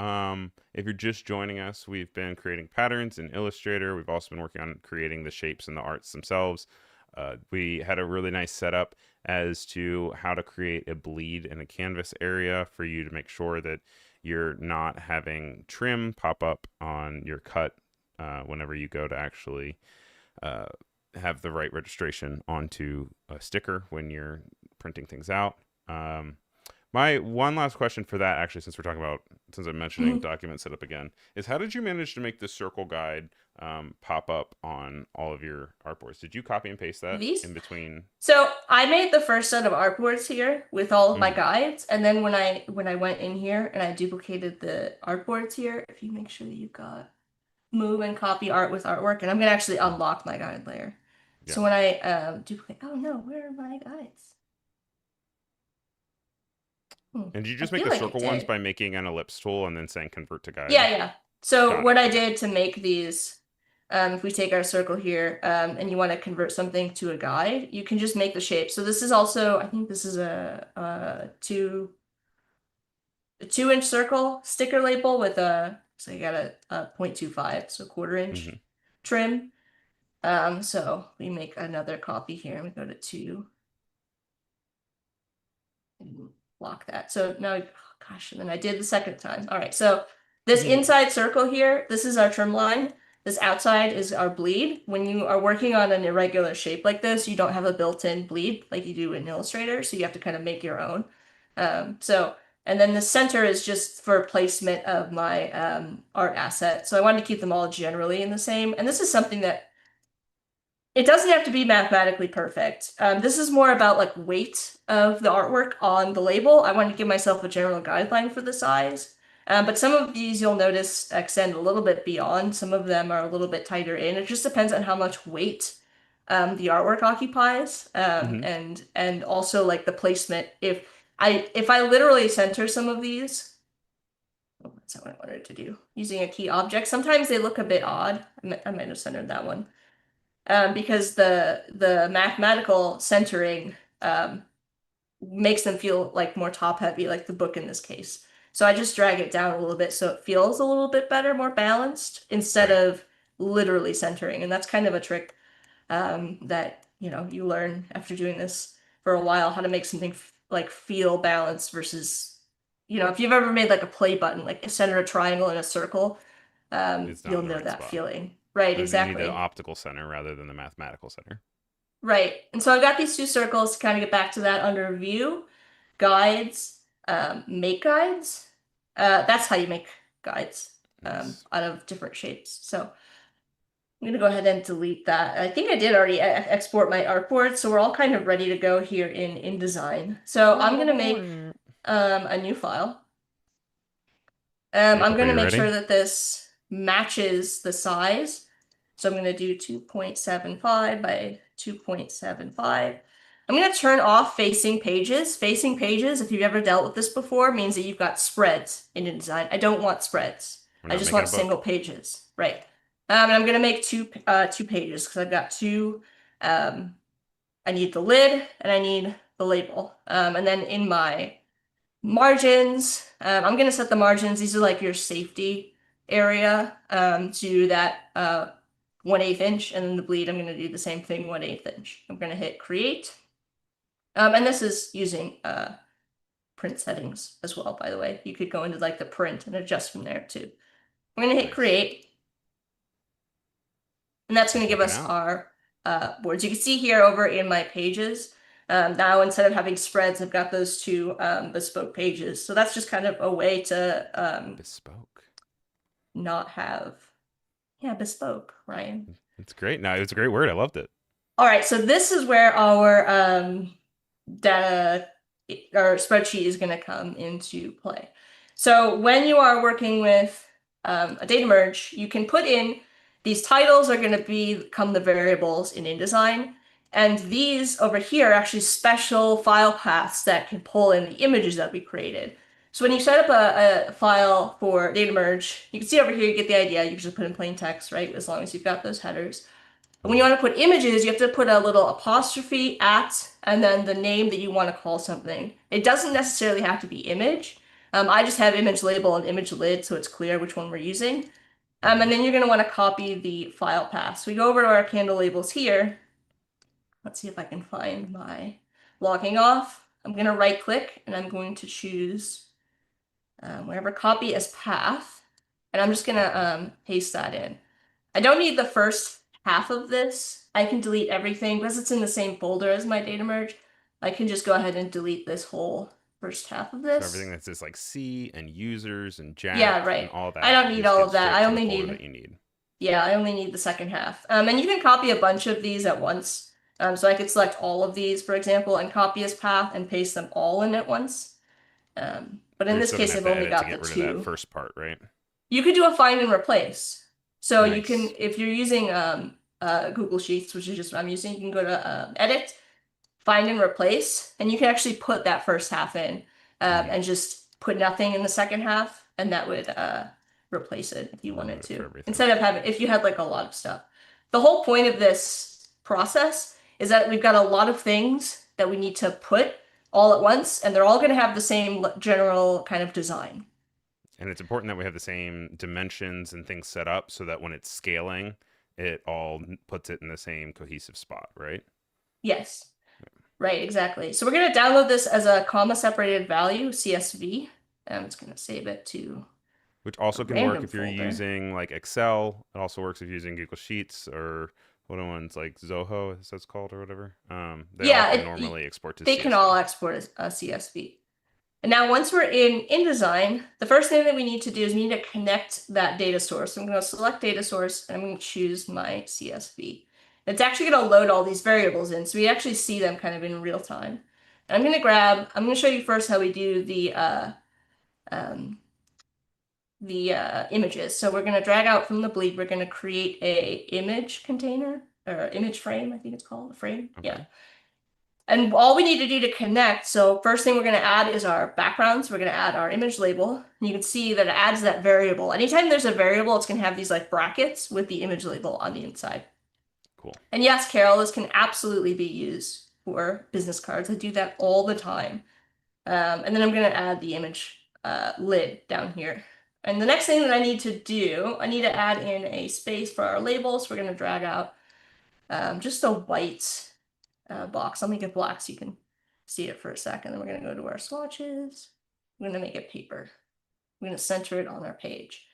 If you're just joining us, we've been creating patterns in Illustrator. We've also been working on creating the shapes and the arts themselves. We had a really nice setup as to how to create a bleed in a canvas area for you to make sure that you're not having trim pop up on your cut whenever you go to actually uh, have the right registration onto a sticker when you're printing things out. Um, my one last question for that, actually, since I'm mentioning Mhm. document setup again, is how did you manage to make the circle guide pop up on all of your artboards? Did you copy and paste that These. in between? So I made the first set of artboards here with all of my Mm-hmm. guides, and then when I went in here and I duplicated the artboards here, if you make sure that you've got move and copy art with artwork, and I'm gonna actually Mm-hmm. unlock my guide layer. Yeah. So when I duplicate, oh no, where are my guides? And did you I just make feel the like I circle ones did. by making an ellipse tool and then saying convert to guide? Yeah, yeah. So Got it. what I Okay. did to make these, if we take our circle here, and you want to convert something to a guide, you can just make the shape. So this is also, I think this is a 2-inch circle sticker label with so you got a 0.25, so quarter Mm-hmm. inch trim. So we make another copy here and we go to 2 and lock that. So now, oh gosh, and then I did the second time. All right, so This Yeah. inside circle here, this is our trim line. This outside is our bleed. When you are working on an irregular shape like this, you don't have a built-in bleed like you do in Illustrator, so you have to kind of make your own. And then the center is just for placement of my art asset. So I wanted to keep them all generally in the same. And this is something that it doesn't have to be mathematically perfect. This is more about like weight of the artwork on the label. I wanted to give myself a general guideline for the size. But some of these you'll notice extend a little bit beyond. Some of them are a little bit tighter in. It just depends on how much weight the artwork occupies, Hmm. and also like the placement. If I literally center some of these, oh, that's not what I wanted to do. Using a key object, sometimes they look a bit odd. I might have centered that one because the mathematical centering makes them feel like more top heavy, like the book in this case. So I just drag it down a little bit so it feels a little bit better, more balanced, instead Right. of literally centering. And that's kind of a trick that you learn after doing this for a while, how to make something like feel balanced versus if you've ever made like a play button, like center a triangle in a circle, It's not you'll in the know right that spot. feeling. Right, You need the exactly. optical center rather than the mathematical center. Right. And so I've got these two circles to kind of get back to that under view, guides, make guides. That's how you make guides Nice. out of different shapes. So I'm gonna go ahead and delete that. I think I did already export my artboard, so we're all kind of ready to go here in InDesign. So I'm gonna make Are a new file. I'm you gonna make ready? sure that this matches the size. So I'm gonna do 2.75 by 2.75. I'm gonna turn off facing pages. Facing pages, if you've ever dealt with this before, means that you've got spreads in InDesign. I don't want spreads. We're I not just making want a book. single pages. Right. And I'm gonna make two pages because I've got two. Um, I need the lid and I need the label. And then in my margins, I'm going to set the margins. These are like your safety area to that 1/8 inch. And then the bleed, I'm going to do the same thing, 1/8 inch. I'm going to hit create. And this is using print settings as well, by the way. You could go into like the print and adjust from there too. I'm going to hit Nice. create. And that's going to give Check it us out. our boards. You can see here over in my pages, now instead of having spreads, I've got those two bespoke pages. So that's just kind of a way to Bespoke. not have, yeah, bespoke, Ryan. It's great. No, it's a great word. I loved it. All right, so this is where our data, our spreadsheet is going to come into play. So when you are working with a data merge, you can put in these titles are going to become the variables in InDesign. And these over here are actually special file paths that can pull in the images that we created. So when you set up a file for data merge, you can see over here, you get the idea. You can just put in plain text, right? As long as you've got those headers. When you Mhm. want to put images, you have to put a little apostrophe at and then the name that you want to call something. It doesn't necessarily have to be image. I just have image label and image lid so it's clear which one we're using. And Mhm. then you're going to want to copy the file path. So we go over to our candle labels here. Let's see if I can find my logging off. I'm going to right click and I'm going to choose wherever copy as path. And I'm just going to Mhm. paste that in. I don't need the first half of this. I can delete everything because it's in the same folder as my data merge. I can just go ahead and delete this whole first half of So everything this. that's just like C and users and Yeah, Jack and right. all I that don't need just all gets of that. straight I to the only folder need, that you need. yeah, I only need the second half. And you can copy a bunch of these at once. So I could select all of these, for example, and copy as path and paste them all in at once. But But in you're this still gonna case, have I've to only edit to got the get rid of that two. first part, right? You could do a find and replace. So you can, Nice. if you're using Google Sheets, which is just what I'm using, you can go to Edit, Find and Replace, and you can actually put that first half in Hmm. and just put nothing in the second half, and that would replace it if you Remove wanted it for to. everything. Instead of having, if you had like a lot of stuff. The whole point of this process is that we've got a lot of things that we need to put all at once, and they're all going to have the same general kind of design. And it's important that we have the same dimensions and things set up so that when it's scaling, it all puts it in the same cohesive spot, right? Yes. Right, exactly. So we're going to download this as a comma separated value, CSV. I'm just going to save it to Which a also can work random if you're folder. using like Excel. It also works if you're using Google Sheets or what are ones like Zoho, as that's called, or whatever. They all Yeah, can normally export to they can all CSV. export a CSV. And now once we're in InDesign, the first thing that we need to do is we need to connect that data source. So I'm going to select data source and I'm going to choose my CSV. It's actually going to load all these variables in, so we actually see them kind of in real time. And I'm going to show you first how we do um, the images. So we're going to drag out from the bleed, we're going to create a image container or image frame, I think it's called, a frame. Yeah. Okay. And all we need to do to connect, so first thing we're going to add is our background. So we're going to add our image label. And you can see that it adds that variable. Anytime there's a variable, it's going to have these like brackets with the image label on the inside. Cool. And yes, Carol, this can absolutely be used for business cards. I do that all the time. And then I'm going to add the image lid down here. And the next thing that I need to do, I need to add in a space for our labels. We're going to drag out just a white box. I'll make it black so you can see it for a second. Then we're going to go to our swatches. We're going to make it paper. We're going to center it on our page.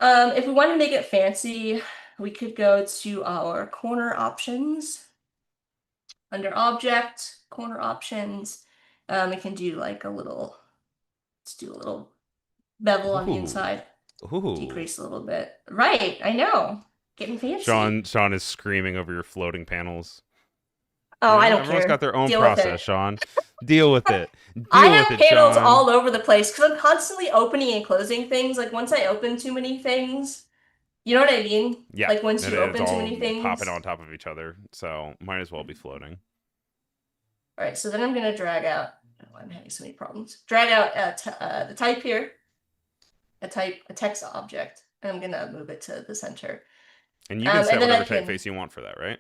If we want to make it fancy, we could go to our corner options. Under object, corner options, we can do like let's do a little bevel on the Ooh. inside, Ooh. decrease a little bit. Right, I know. Getting fancy. Sean is screaming over your floating panels. Oh, You I know, don't everyone's got care. their own Deal with process, it. Sean. Deal with it. I Deal with have it, panels Sean. all over the place because I'm constantly opening and closing things. Like once I open too many things, you know what I mean? Yeah, Like once you it's open too all many popping things. on top of each other, so might as well be floating. All right, so then I'm gonna drag out. Oh, I'm having so many problems. Drag out the type here, a text object, and I'm gonna move it to the center. And you can And set then I whatever can, typeface you want for that, right?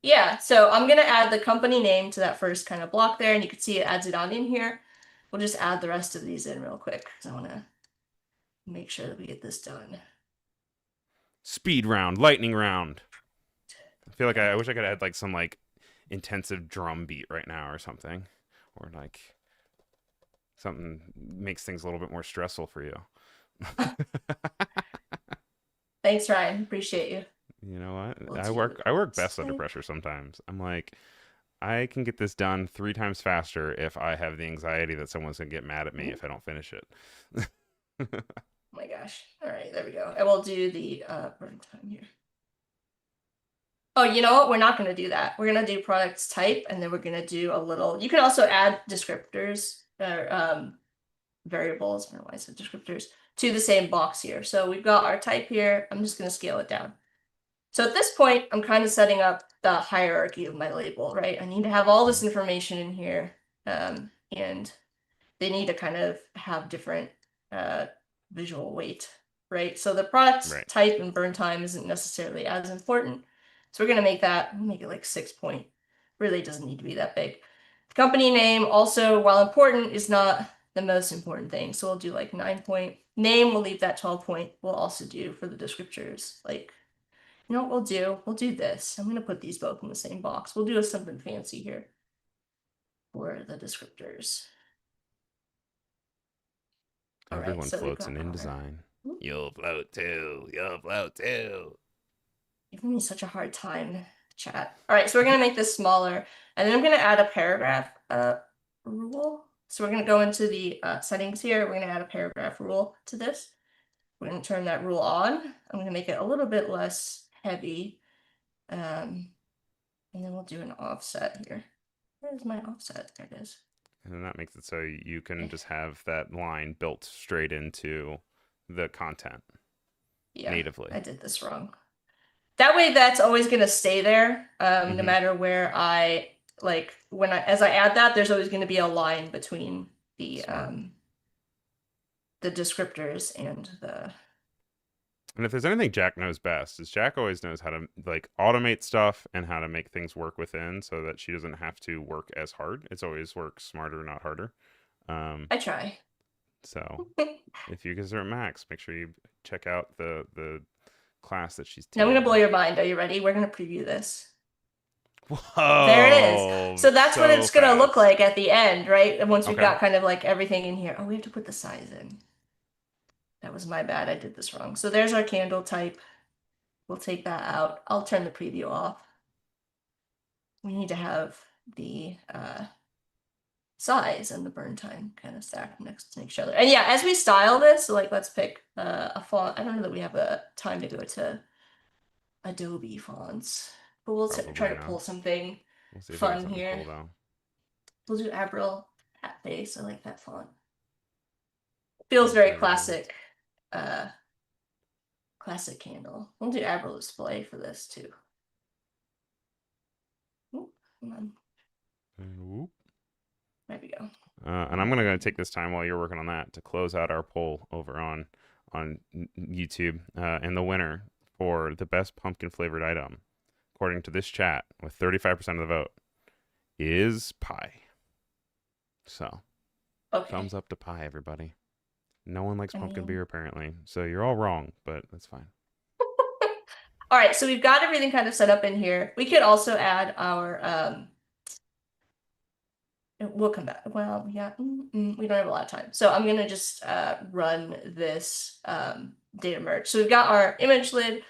yeah, so I'm gonna add the company name to that first kind of block there, and you can see it adds it on in here. We'll just add the rest of these in real quick because I want to make sure that we get this done. Speed round, lightning round. I feel like I wish I could add like some like intensive drum beat right now or something, or like something makes things a little bit more stressful for you. Thanks, Ryan. Appreciate you. You know what? We'll I do work I work best under type. pressure sometimes. I'm like I can get this done 3 times faster if I have the anxiety that someone's gonna get mad at me if I don't finish it. Oh my gosh. All right, there we go. I will do the burn time here. Oh, you know what? We're not going to do that. We're going to do products type, and then we're going to do a little. You can also add descriptors or variables. I don't know why I said descriptors to the same box here. So we've got our type here. I'm just going to scale it down. So at this point, I'm kind of setting up the hierarchy of my label, right? I need to have all this information in here, and they need to kind of have different uh, visual weight, right? So the product Right. type and burn time isn't necessarily as important. So we're going to make it like 6 point. Really doesn't need to be that big. Company name also, while important, is not the most important thing. So we'll do like 9 point. Name, we'll leave that 12 point. We'll also do for the descriptors. Like, you know what we'll do? We'll do this. I'm going to put these both in the same box. We'll do something fancy here for the descriptors. All right, Everyone so we've floats got in our. InDesign. You'll float too. You'll float too. Giving me such a hard time, chat. All right, so we're gonna make this smaller, and then I'm gonna add a paragraph rule. So we're gonna go into the settings here. We're gonna add a paragraph rule to this. We're gonna turn that rule on. I'm gonna make it a little bit less heavy, and then we'll do an offset here. Where's my offset? There it is. And that makes it so you can just have that line built straight into the content Yeah, natively. I did this wrong. That way, that's always gonna stay there, no Mm-hmm. matter where I like as I add that, there's always gonna be a line between Smart. the descriptors and the. And if there's anything Jack knows best, is Jack always knows how to like automate stuff and how to make things work within so that she doesn't have to work as hard. It's always work smarter, not harder. Um, I try. so if you guys are at Max, make sure you check out the class that she's Now I'm gonna blow teaching. your mind. Are you ready? We're gonna preview this. There it is. Whoa, So that's what so it's gonna look fast. like at the end, right? And once we've Okay. got kind of like everything in here. Oh, we have to put the size in. That was my bad. I did this wrong. So there's our candle type. We'll take that out. I'll turn the preview off. We need to have the size and the burn time kind of stacked next to each other. And yeah, as we style this, so like let's pick a font. I don't know that we have a time to go to Adobe fonts, but we'll try Probably to not. pull something We'll see if we have fun something here. cool though. We'll do Avril at base. I like that font. Yeah, Feels that's very really good. classic, uh, classic candle. We'll do Avril display for this too. Ooh, come on. And whoop. There we go. And I'm gonna take this time while you're working on that to close out our poll over on YouTube. And the winner for the best pumpkin flavored item, according to this chat, with 35% of the vote, is pie. So Okay. thumbs up to pie, everybody. No one likes I pumpkin mean, beer apparently, so you're all wrong, but that's fine. all right. So we've got everything kind of set up in here. We could also add our we'll come back. Well, yeah, we don't have a lot of time. So I'm gonna just run this data merge. So we've got our image lid,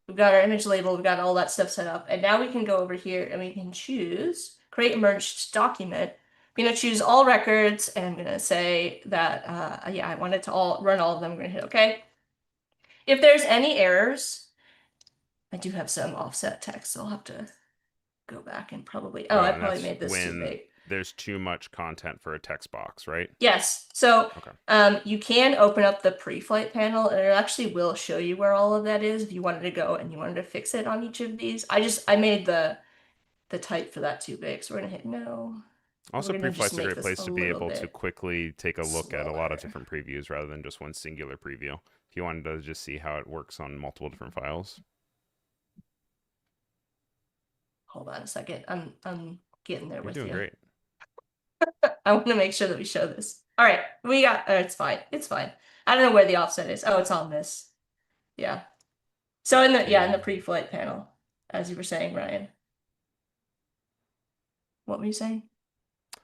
we've got our image label, we've got all that stuff set up. And now we can go over here and we can choose create a merged document. I'm gonna choose all records and I'm gonna say that yeah, I want it to all run all of them. I'm gonna hit OK. If there's any errors, I do have some offset text, so I'll have to go back and probably, oh, I And probably that's made this too when big. there's too much content for a text box, right? Yes. So Okay. you can open up the pre-flight panel and it actually will show you where all of that is if you wanted to go and you wanted to fix it on each of these. I made the type for that too big, so we're gonna hit no. And we're Also, gonna just Preflight's a make great this place a to be little able to bit quickly take a look at a lot of slower. different previews rather than just one singular preview. If you wanted to just see how it works on multiple different files. Hold on a second. I'm getting there You're with doing you. great. I want to make sure that we show this. All right, we got. It's fine. It's fine. I don't know where the offset is. Oh, it's on this. Yeah. So in the Okay. in the pre-flight panel, as you were saying, Ryan. What were you saying?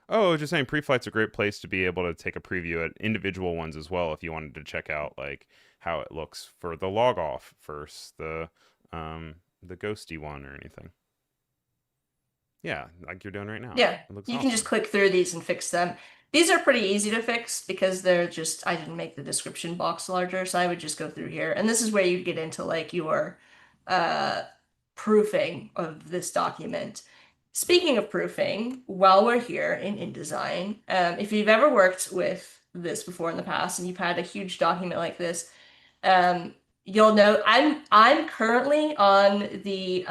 Oh, I was just saying, Preflight's a great place to be able to take a preview at individual ones as well. If you wanted to check out like how it looks for the log off versus the ghosty one or anything. Yeah, like you're doing right now. Yeah, It looks you can just awesome. click through these and fix them. These are pretty easy to fix because they're just, I didn't make the description box larger, so I would just go through here. And this is where you get into like your uh, proofing of this document. Speaking of proofing, while we're here in InDesign, if you've ever worked with this before in the past and you've had a huge document like this, um, you'll know I'm currently on the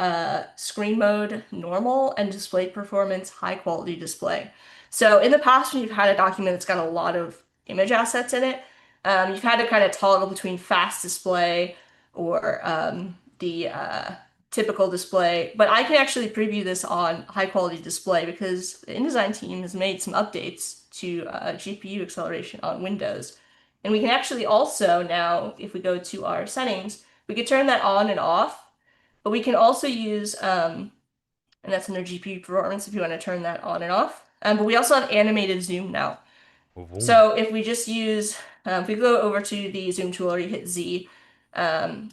screen mode normal and display performance high quality display. So in the past, when you've had a document that's got a lot of image assets in it, you've had to kind of toggle between fast display or the typical display. But I can actually preview this on high quality display because the InDesign team has made some updates to GPU acceleration on Windows. And we can actually also now, if we go to our settings, we can turn that on and off, but we can also use, and that's under GPU performance if you want to turn that on and off. But we also have animated zoom now. Vroom. So if we just use, if we go over to the zoom tool or you hit Z,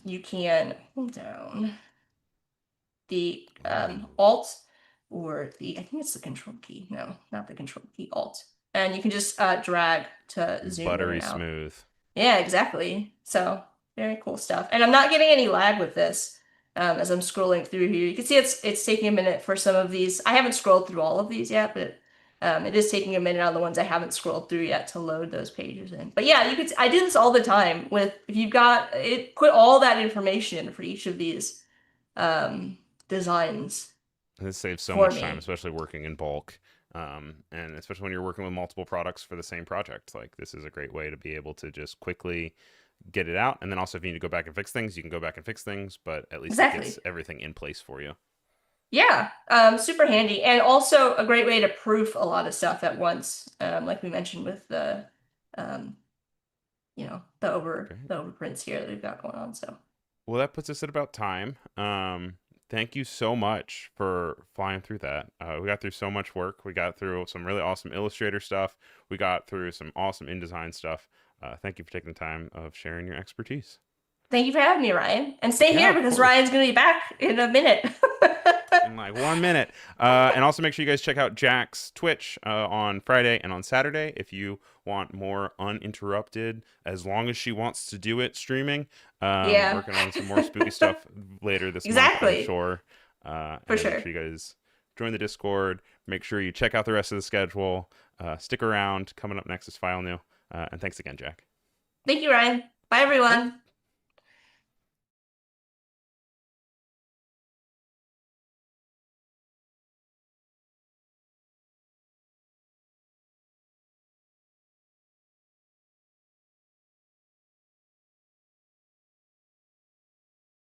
you can hold down the Ooh. Alt or I think it's the Control key. No, not the Control key, Alt. And you can just drag to zoom in Buttery and out. smooth. Yeah, exactly. So very cool stuff. And I'm not getting any lag with this as I'm scrolling through here. You can see it's taking a minute for some of these. I haven't scrolled through all of these yet, but it is taking a minute on the ones I haven't scrolled through yet to load those pages in. But yeah, you could. I do this all the time with if you've got it, put all that information for each of these um, designs This saves so for much time, me. especially working in bulk. And especially when you're working with multiple products for the same project. Like, this is a great way to be able to just quickly get it out. And then also, if you need to go back and fix things, you can go back and fix things, but at least it gets Exactly. everything in place for you. Yeah, super handy, and also a great way to proof a lot of stuff at once, like we mentioned with the, um, Great. the overprints here that we've got going on. So Well, that puts us at about time. Thank you so much for flying through that. We got through so much work. We got through some really awesome Illustrator stuff. We got through some awesome InDesign stuff. Thank you for taking the time of sharing your expertise. Thank you for having me, Ryan. And stay Yeah, here of because course. Ryan's going to be back in a minute. In like 1 minute. And also make sure you guys check out Jack's Twitch on Friday and on Saturday if you want more uninterrupted, as long as she wants to do it, streaming. Yeah. Working on some more spooky stuff later this month, I'm Exactly. sure. For And make sure. sure you guys join the Discord. Make sure you check out the rest of the schedule. Stick around. Coming up next is File New. And thanks again, Jack. Thank you, Ryan. Bye, Bye. everyone.